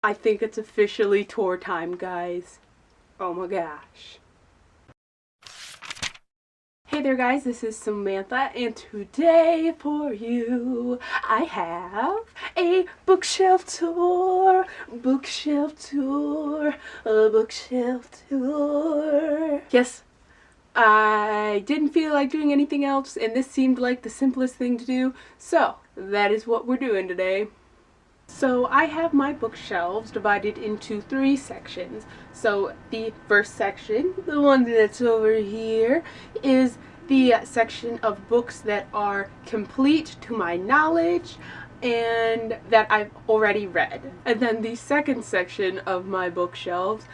I think it's officially tour time, guys. Oh my gosh. Hey there guys, this is Samantha, and today for you I have a bookshelf tour, bookshelf tour, a bookshelf tour. Yes, I didn't feel like doing anything else, and this seemed like the simplest thing to do, so that is what we're doing today. So I have my bookshelves divided into 3 sections. So the first section, the one that's over here, is the section of books that are complete to my knowledge and that I've already read. And then the second section of my bookshelves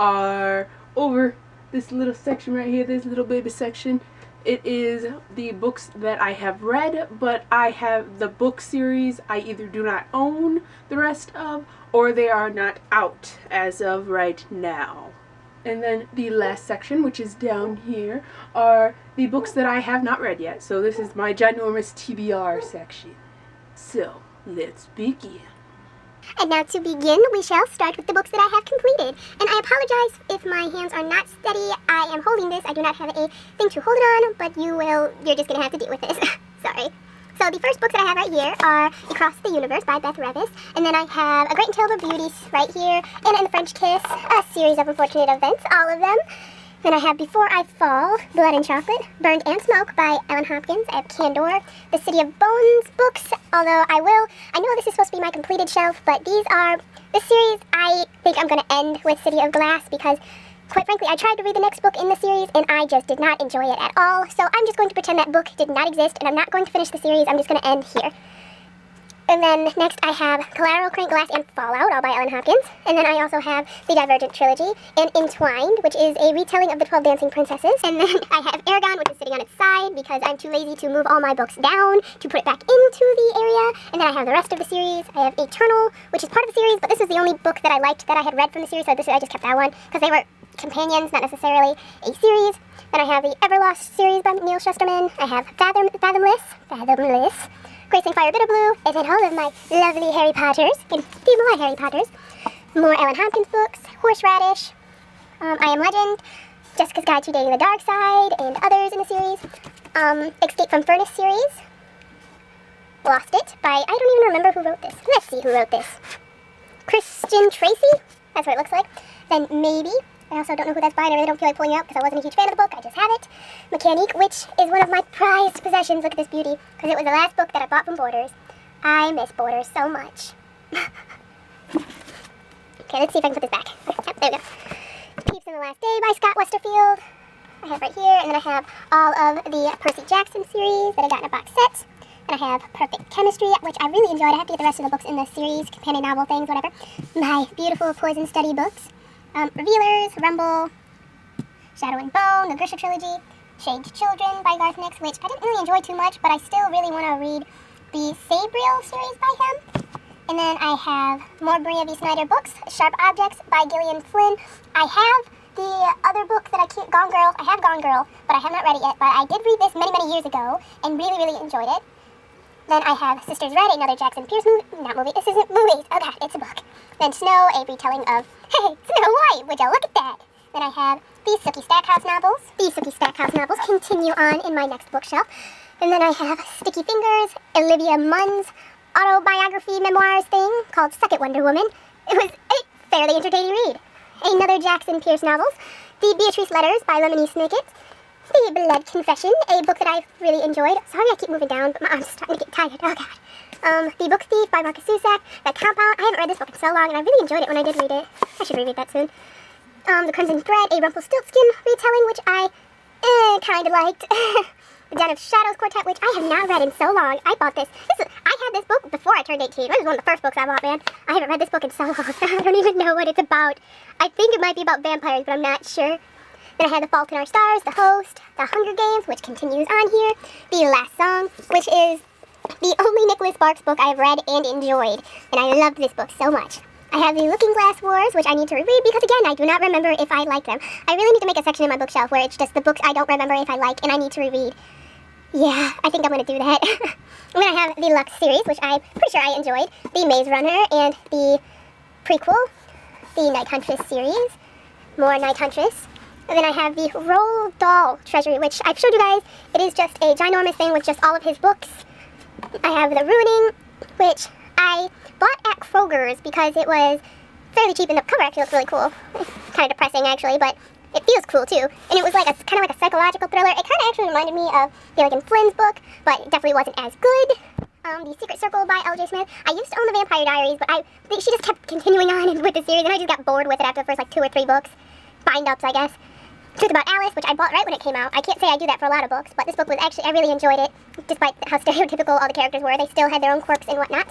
are over this little section right here, this little baby section. It is the books that I have read, but I have the book series I either do not own the rest of, or they are not out as of right now. And then the last section, which is down here, are the books that I have not read yet. So this is my ginormous TBR section. So, let's begin. And now to begin, we shall start with the books that I have completed. And I apologize if my hands are not steady. I am holding this. I do not have a thing to hold it on, but you're just going to have to deal with this. Sorry. So the first books that I have right here are Across the Universe by Beth Revis. And then I have A Great and Terrible Beauty right here, Anna and the French Kiss, A Series of Unfortunate Events, all of them. Then I have Before I Fall, Blood and Chocolate, Burned and Smoke by Ellen Hopkins. I have Candor, The City of Bones books, although I know this is supposed to be my completed shelf, but this series I think I'm going to end with City of Glass because, quite frankly, I tried to read the next book in the series and I just did not enjoy it at all. So I'm just going to pretend that book did not exist and I'm not going to finish the series. I'm just going to end here. And then next I have Collateral, Crank Glass, and Fallout, all by Ellen Hopkins. And then I also have the Divergent Trilogy and Entwined, which is a retelling of the 12 Dancing Princesses. And then I have Aragon, which is sitting on its side because I'm too lazy to move all my books down to put it back into the area. And then I have the rest of the series. I have Eternal, which is part of the series, but this is the only book that I liked that I had read from the series, so I just kept that one because they were companions, not necessarily a series. Then I have the Everlost series by Neil Shusterman. I have Fathomless, Grace and Fire Bitter Blue, and then all of my lovely Harry Potters, and more Harry Potters, more Ellen Hopkins books, Horseradish, I Am Legend, Jessica's Guide to Dating the Dark Side, and others in the series, Escape from Furnace series, Lost It by, I don't even remember who wrote this. Let's see who wrote this. Christian Tracy, that's what it looks like. Then Maybe, I also don't know who that's by, and I really don't feel like pulling it out because I wasn't a huge fan of the book. I just have it. Mechanique, which is one of my prized possessions. Look at this beauty, because it was the last book that I bought from Borders. I miss Borders so much. Okay, let's see if I can put this back. Yep, there we go. Peeps in the Last Day by Scott Westerfield. I have right here, and then I have all of the Percy Jackson series that I got in a box set. And I have Perfect Chemistry, which I really enjoyed. I have to get the rest of the books in the series, companion novel things, whatever. My beautiful Poison Study books. Revealers, Rumble, Shadow and Bone, the Grisha Trilogy, Shade Children by Garth Nix, which I didn't really enjoy too much, but I still really want to read the Sabriel series by him. And then I have more Bria V. Snyder books, Sharp Objects by Gillian Flynn. I have the other book that Gone Girl. I have Gone Girl, but I have not read it yet, but I did read this many, many years ago and really, really enjoyed it. Then I have Sisters Red, another Jackson Pierce movie. Not movie, this isn't movies. Oh god, it's a book. Then Snow, a retelling of, hey, Snow White, would you look at that? Then I have the Sookie Stackhouse novels. The Sookie Stackhouse novels continue on in my next bookshelf. And then I have Sticky Fingers, Olivia Munn's autobiography memoirs thing called Suck It, Wonder Woman. It was a fairly entertaining read. Another Jackson Pierce novels. The Beatrice Letters by Lemony Snicket. The Blood Confession, a book that I really enjoyed. Sorry I keep moving down, but my arm's starting to get tired. Oh god. The Book Thief by Marcus Zusak. The Compound. I haven't read this book in so long, and I really enjoyed it when I did read it. I should reread that soon. The Crimson Thread, a Rumpelstiltskin retelling, which I kind of liked. The Den of Shadows Quartet, which I have not read in so long. I bought this. I had this book before I turned 18. This is one of the first books I bought, man. I haven't read this book in so long. I don't even know what it's about. I think it might be about vampires, but I'm not sure. Then I have The Fault in Our Stars, The Host, The Hunger Games, which continues on here, The Last Song, which is the only Nicholas Sparks book I have read and enjoyed, and I loved this book so much. I have The Looking Glass Wars, which I need to reread because, again, I do not remember if I like them. I really need to make a section in my bookshelf where it's just the books I don't remember if I like and I need to reread. Yeah, I think I'm going to do that. And then I have the Lux series, which I'm pretty sure I enjoyed, The Maze Runner, and the prequel, the Night Huntress series, more Night Huntress. And then I have the Roald Dahl Treasury, which I've showed you guys. It is just a ginormous thing with just all of his books. I have the Ruining, which I bought at Kroger's because it was fairly cheap, and the cover actually looks really cool. Kind of depressing, actually, but it feels cool, too. And it was like kind of like a psychological thriller. It kind of actually reminded me of Gilligan Flynn's book, but it definitely wasn't as good. The Secret Circle by L.J. Smith. I used to own the Vampire Diaries, but she just kept continuing on with the series, and I just got bored with it after the first, like, 2 or 3 books. Bind-ups, I guess. Truth About Alice, which I bought right when it came out. I can't say I do that for a lot of books, but this book was actually, I really enjoyed it, despite how stereotypical all the characters were. They still had their own quirks and whatnot.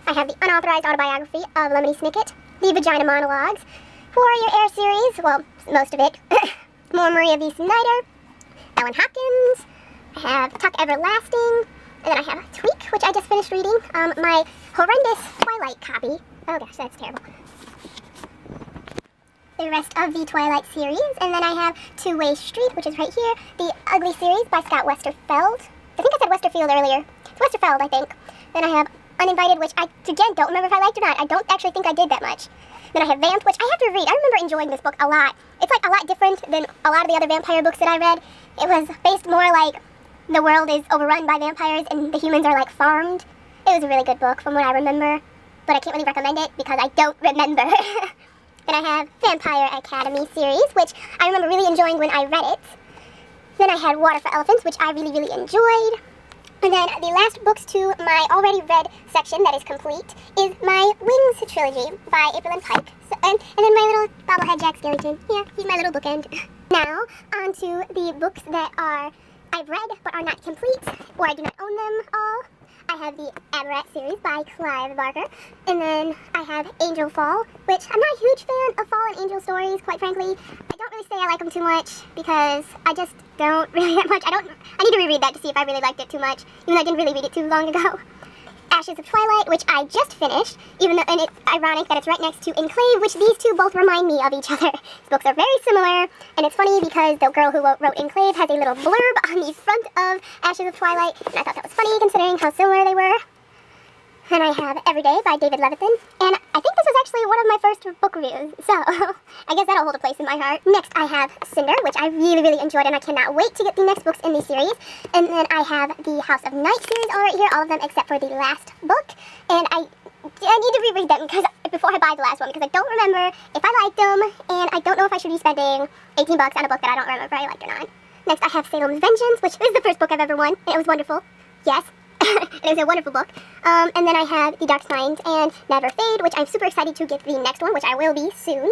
I have the unauthorized autobiography of Lemony Snicket, the Vagina Monologues, Warrior Air series, well, most of it, more Maria V. Snyder, Ellen Hopkins, I have Tuck Everlasting, and then I have Tweak, which I just finished reading, my horrendous Twilight copy. Oh gosh, that's terrible. The rest of the Twilight series, and then I have Two-Way Street, which is right here, the Ugly series by Scott Westerfeld. I think I said Westerfield earlier. It's Westerfeld, I think. Then I have Uninvited, which I, again, don't remember if I liked or not. I don't actually think I did that much. Then I have Vamp, which I have to read. I remember enjoying this book a lot. It's like a lot different than a lot of the other vampire books that I read. It was based more like the world is overrun by vampires and the humans are like farmed. It was a really good book from what I remember, but I can't really recommend it because I don't remember. Then I have Vampire Academy series, which I remember really enjoying when I read it. Then I had Water for Elephants, which I really, really enjoyed. And then the last books to my already read section that is complete is my Wings trilogy by April and Pike. So, and then my little bobblehead Jack Skellington. Yeah, he's my little bookend. Now, on to the books that I've read but are not complete, or I do not own them all. I have the Aberrat series by Clive Barker, and then I have Angel Fall, which I'm not a huge fan of Fall and Angel stories, quite frankly. I don't really say I like them too much, because I just don't really that much. I need to reread that to see if I really liked it too much, even though I didn't really read it too long ago. Ashes of Twilight, which I just finished, even though, and it's ironic that it's right next to Enclave, which these two both remind me of each other. These books are very similar, and it's funny because the girl who wrote Enclave has a little blurb on the front of Ashes of Twilight, and I thought that was funny considering how similar they were. And I have Everyday by David Levithan, and I think this was actually one of my first book reviews, so I guess that'll hold a place in my heart. Next I have Cinder, which I really, really enjoyed, and I cannot wait to get the next books in the series. And then I have the House of Night series all right here, all of them except for the last book, and I need to reread them before I buy the last one, because I don't remember if I liked them, and I don't know if I should be spending $18 on a book that I don't remember if I liked or not. Next I have Salem's Vengeance, which is the first book I've ever won, and it was wonderful. Yes. It was a wonderful book. And then I have The Dark Signs and Never Fade, which I'm super excited to get the next one, which I will be soon.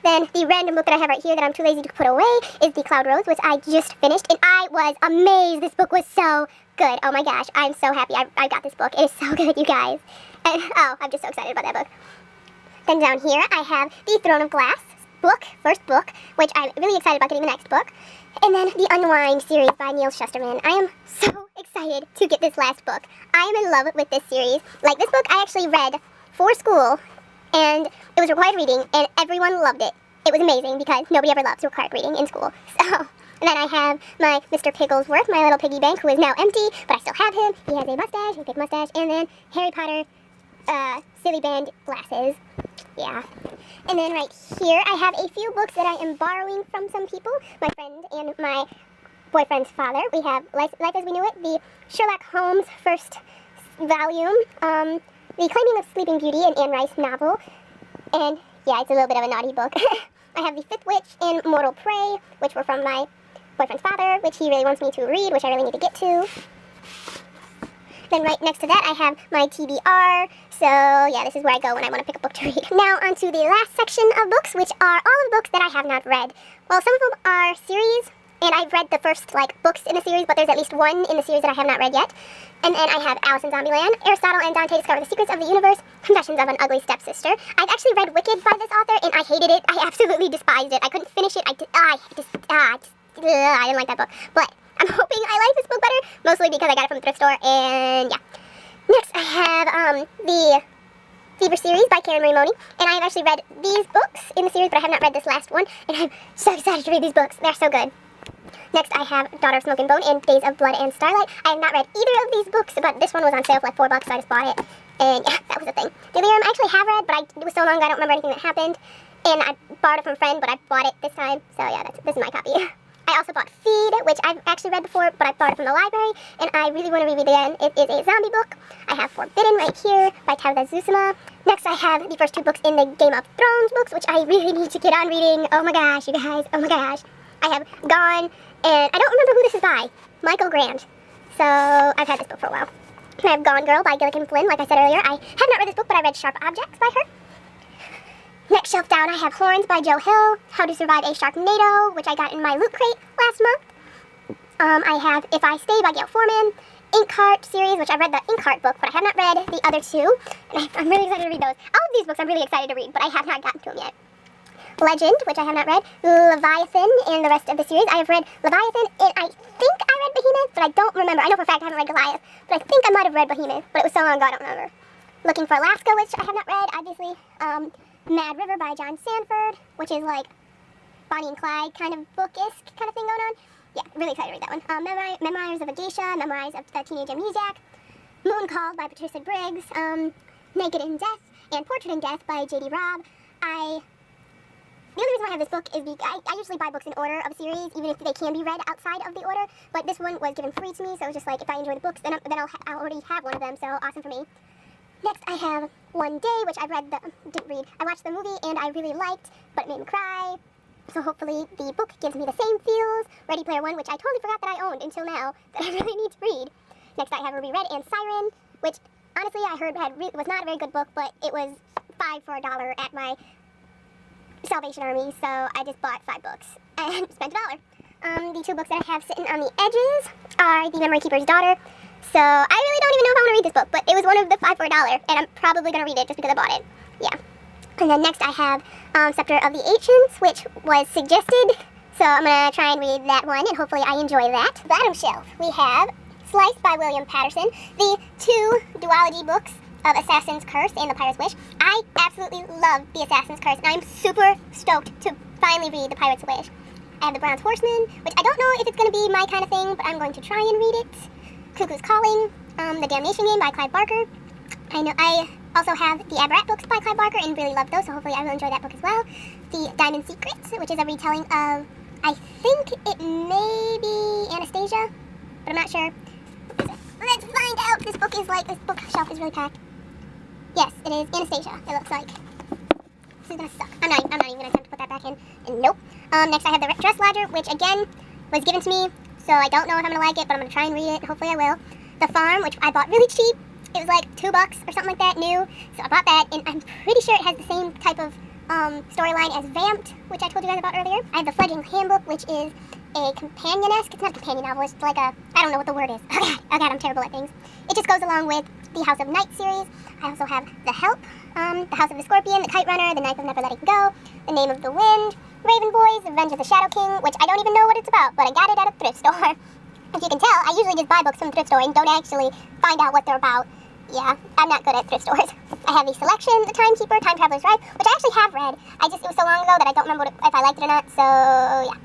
Then the random book that I have right here that I'm too lazy to put away is The Cloud Rose, which I just finished, and I was amazed. This book was so good. Oh my gosh, I'm so happy I got this book. It is so good, you guys. And, oh, I'm just so excited about that book. Then down here I have The Throne of Glass book, first book, which I'm really excited about getting the next book. And then the Unwind series by Neil Shusterman. I am so excited to get this last book. I am in love with this series. Like, this book I actually read for school, and it was required reading, and everyone loved it. It was amazing because nobody ever loves required reading in school. So, and then I have my Mr. Pigglesworth, my little piggy bank, who is now empty, but I still have him. He has a mustache, a big mustache, and then Harry Potter silly band glasses. Yeah. And then right here, I have a few books that I am borrowing from some people, my friend and my boyfriend's father. We have Life as We Knew It, the Sherlock Holmes first volume, the Claiming of Sleeping Beauty, an Anne Rice novel, and yeah, it's a little bit of a naughty book. I have The Fifth Witch and Mortal Prey, which were from my boyfriend's father, which he really wants me to read, which I really need to get to. Then right next to that, I have my TBR. So yeah, this is where I go when I want to pick a book to read. Now onto the last section of books, which are all of the books that I have not read. Well, some of them are series, and I've read the first books in the series, but there's at least one in the series that I have not read yet. And then I have Alice in Zombieland, Aristotle and Dante Discover the Secrets of the Universe, Confessions of an Ugly Stepsister. I've actually read Wicked by this author, and I hated it. I absolutely despised it. I couldn't finish it. I didn't like that book. But I'm hoping I like this book better, mostly because I got it from the thrift store, and yeah. Next, I have the Fever series by Karen Marie Money, and I have actually read these books in the series, but I have not read this last one, and I'm so excited to read these books. They're so good. Next, I have Daughter of Smoke and Bone and Days of Blood and Starlight. I have not read either of these books, but this one was on sale for like $4, so I just bought it. And yeah, that was a thing. Delirium I actually have read, but it was so long ago I don't remember anything that happened. And I borrowed it from a friend, but I bought it this time. So yeah, this is my copy. I also bought Feed, which I've actually read before, but I bought it from the library, and I really want to reread it again. It is a zombie book. I have Forbidden right here by Tabitha Zuzuma. Next, I have the first 2 books in the Game of Thrones books, which I really need to get on reading. Oh my gosh, you guys, oh my gosh. I have Gone, and I don't remember who this is by. Michael Grant. So I've had this book for a while. I have Gone Girl by Gilligan Flynn, like I said earlier. I have not read this book, but I read Sharp Objects by her. Next shelf down, I have Horns by Joe Hill, How to Survive a Sharknado, which I got in my loot crate last month. I have If I Stay by Gail Forman, Inkheart series, which I read the Inkheart book, but I have not read the other 2. And I'm really excited to read those. All of these books I'm really excited to read, but I have not gotten to them yet. Legend, which I have not read, Leviathan, and the rest of the series. I have read Leviathan, and I think I read Behemoth, but I don't remember. I know for a fact I haven't read Goliath, but I think I might have read Behemoth, but it was so long ago I don't remember. Looking for Alaska, which I have not read, obviously. Mad River by John Sanford, which is like Bonnie and Clyde kind of bookish kind of thing going on. Yeah, really excited to read that one. Memoirs of a Geisha, Memoirs of a Teenage Amnesiac, Moon Call by Patricia Briggs, Naked in Death, and Portrait in Death by J.D. Robb. The only reason why I have this book is because I usually buy books in order of series, even if they can be read outside of the order. But this one was given free to me, so it was just like, if I enjoy the books, then I'll already have one of them, so awesome for me. Next, I have One Day, which I didn't read. I watched the movie, and I really liked, but it made me cry. So hopefully the book gives me the same feels. Ready Player One, which I totally forgot that I owned until now, that I really need to read. Next, I have Ruby Red and Siren, which honestly I heard was not a very good book, but it was $5 for $1 at my Salvation Army, so I just bought 5 books and spent $1. The 2 books that I have sitting on the edges are The Memory Keeper's Daughter. So I really don't even know if I want to read this book, but it was one of the 5 for $1, and I'm probably going to read it just because I bought it. Yeah. And then next I have Scepter of the Ancients, which was suggested, so I'm going to try and read that one, and hopefully I enjoy that. Bottom shelf, we have Slice by William Patterson, the 2 duology books of Assassin's Curse and The Pirate's Wish. I absolutely love The Assassin's Curse, and I'm super stoked to finally read The Pirate's Wish. I have The Bronze Horseman, which I don't know if it's going to be my kind of thing, but I'm going to try and read it. Cuckoo's Calling, The Damnation Game by Clive Barker. I also have the Abarat books by Clive Barker and really love those, so hopefully I will enjoy that book as well. The Diamond Secrets, which is a retelling of, I think it may be Anastasia, but I'm not sure. Let's find out. This bookshelf is really packed. Yes, it is Anastasia, it looks like. This is gonna suck. I'm not even gonna attempt to put that back in. And nope. Next I have The Dress Lodger, which again was given to me, so I don't know if I'm gonna like it, but I'm gonna try and read it. Hopefully I will. The Farm, which I bought really cheap. It was like $2 or something like that, new. So I bought that, and I'm pretty sure it has the same type of storyline as Vamped, which I told you guys about earlier. I have The Fledgling Handbook, which is a companion-esque. It's not a companion novel. It's like a, I don't know what the word is. Oh god, I'm terrible at things. It just goes along with the House of Night series. I also have The Help, The House of the Scorpion, The Kite Runner, The Knife of Never Letting Go, The Name of the Wind, Raven Boys, Revenge of the Shadow King, which I don't even know what it's about, but I got it at a thrift store. If you can tell, I usually just buy books from the thrift store and don't actually find out what they're about. Yeah, I'm not good at thrift stores. I have The Selection, The Timekeeper, Time Traveler's Ride, which I actually have read. It was so long ago that I don't remember if I liked it or not, so yeah.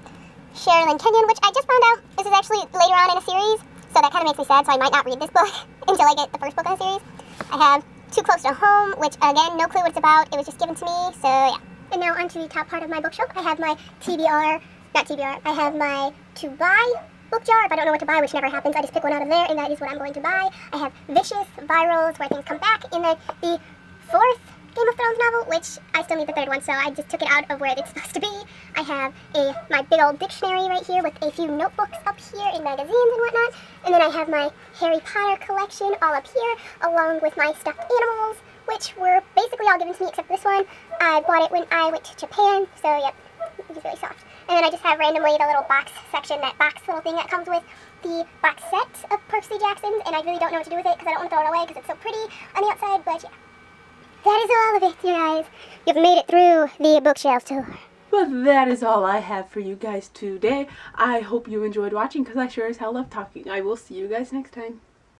Sherilyn Kenyon, which I just found out this is actually later on in a series, so that kind of makes me sad, so I might not read this book until I get the first book in the series. I have Too Close to Home, which again, no clue what it's about. It was just given to me, so yeah. And now onto the top part of my bookshelf. I have my I have my to buy book jar. If I don't know what to buy, which never happens, I just pick one out of there, and that is what I'm going to buy. I have Vicious, Virals, Where Things Come Back, and then the 4th Game of Thrones novel, which I still need the 3rd one, so I just took it out of where it's supposed to be. I have my big old dictionary right here with a few notebooks up here and magazines and whatnot. And then I have my Harry Potter collection all up here, along with my stuffed animals, which were basically all given to me except this one. I bought it when I went to Japan, so yep, it's really soft. And then I just have randomly the little box section, that box little thing that comes with the box set of Percy Jackson's, and I really don't know what to do with it because I don't want to throw it away because it's so pretty on the outside, but yeah. That is all of it, you guys. You've made it through the Bookshelf Tour. But that is all I have for you guys today. I hope you enjoyed watching because I sure as hell love talking. I will see you guys next time.